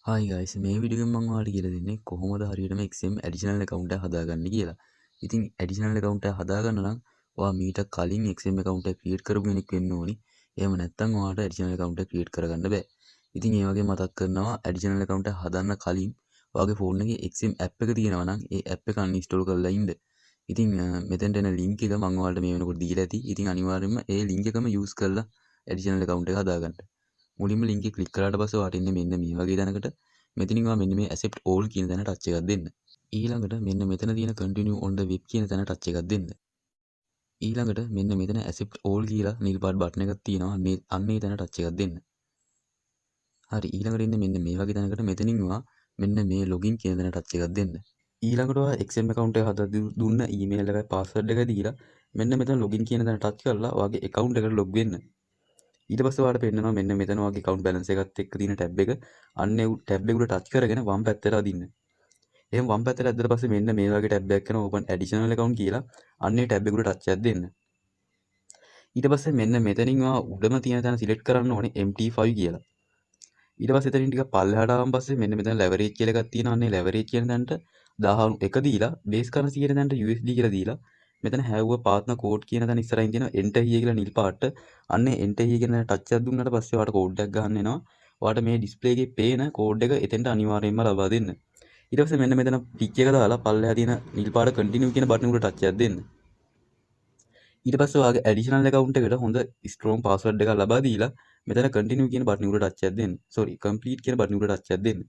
Hi guys මේ video එකෙන් මම ඔයාලට කියලා දෙන්නේ කොහොමද හරියටම XM ඇඩිෂනල් account එක හදාගන්නේ කියලා. ඉතින් ඇඩිෂනල් account එක හදාගන්න නම් ඔයා මීට කලින් XM account එක create කරපු කෙනෙක් වෙන්න ඕනි. එහෙම නැත්නම් ඔයාලට ඇඩිෂනල් account එක create කරගන්න බෑ. ඉතින් ඒ වගේ මතක් කරනවා ඇඩිෂනල් account එක හදන්න කලින් ඔයාගේ ෆෝන් එකේ XM app එක තියෙනවා නම් ඒ app එක uninstall කරලා ඉන්න. ඉතින් මෙතෙන්ට එන link එක මම ඔයාලට මේ වෙනකොට දීලා ඇති. ඉතින් අනිවාර්යයෙන්ම ඒ link එකම use කරලා ඇඩිෂනල් account එක හදාගන්න. මුලින්ම link එක click කරාට පස්සේ ඔයාට එන්නේ මෙන්න මේ වගේ තැනකට. මෙතනින් ඔයා මෙන්න මේ accept all කියන තැන touch එකක් දෙන්න. ඊළඟට මෙන්න මෙතන තියෙන continue on the web කියන තැන touch එකක් දෙන්න. ඊළඟට මෙන්න මෙතන accept all කියලා නිල් පාට බටන් එකක් තියෙනවා. අන්න ඒ තැන touch එකක් දෙන්න. හරි ඊළඟට ඉන්නේ මෙන්න මේ වගේ තැනකට මෙතනින් ඔයා මෙන්න මේ login කියන තැන touch එකක් දෙන්න. ඊළඟට ඔයා XM account එක හදලා දුන්න email එකයි password එක දීලා මෙන්න මෙතන login කියන තැන touch කරලා ඔයාගේ account එකට log වෙන්න. ඊට පස්සේ ඔයාලට පෙන්නනවා මෙන්න මෙතන ඔයාගේ account balance එකත් එක්ක තියෙන tab එක. අන්න ඒ tab එක උඩ touch කරගෙන වම් පැත්තට අදින්න. එහෙනම් වම් පැත්තට ඇද්දලා පස්සේ මෙන්න මේ වගේ tab එකක් එනවා open additional account කියලා. අන්න ඒ tab එක උඩ touch එකක් දෙන්න. ඊට පස්සේ මෙන්න මෙතනින් ඔයා උඩම තියෙන තැන select කරන්න ඕනේ MT5 කියලා. ඊට පස්සේ එතනින් ටිකක් පල්ලෙහාට ආවම පස්සේ මෙන්න මෙතන leverage කියලා එකක් තියෙනවා. අන්න ඒ leverage කියන තැනට 11 දීලා base currency කියන තැනට USD කියලා දීලා මෙතන have a partner code කියන තැන ඉස්සරහින් තියෙනවා enter here කියලා නිල් පාට. අන්න enter here කියන තැන touch එකක් දුන්නාට පස්සේ ඔයාලට code එකක් ගන්න එනවා. ඔයාලට මේ display එකේ පේන code එක එතෙන්ට අනිවාර්යයෙන්ම ලබා දෙන්න. ඊට පස්සේ මෙන්න මෙතන ටික් එක දාලා පල්ලෙහා තියෙන නිල් පාට continue කියන බටන් උඩ touch එකක් දෙන්න. ඊට පස්සේ ඔයාගේ additional account එකට හොඳ strong password එකක් ලබා දීලා මෙතන continue කියන බටන් උඩ touch එකක් දෙන්න. sorry complete කියන බටන් උඩ touch එකක් දෙන්න.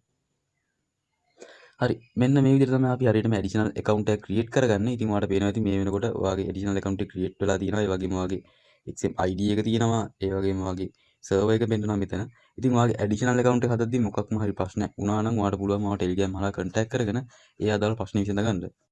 හරි මෙන්න මේ විදිහට තමයි අපි හරියටම additional account එක create කරගන්නේ. ඉතින් ඔයාලට පේනවා ඇති මේ වෙනකොට ඔයාගේ additional account එක create වෙලා තියෙනවා. ඒ වගේම ඔයාගේ XM ID එක තියෙනවා. ඒ වගේම ඔයාගේ server එක පෙන්නනවා මෙතන. ඉතින් ඔයාගේ additional account එක හදද්දී මොකක්ම හරි ප්‍රශ්න වුණා නම් ඔයාලට පුළුවන් මාව Telegram හරහා contact කරගෙන ඒ අදාළ ප්‍රශ්න විසඳ ගන්න.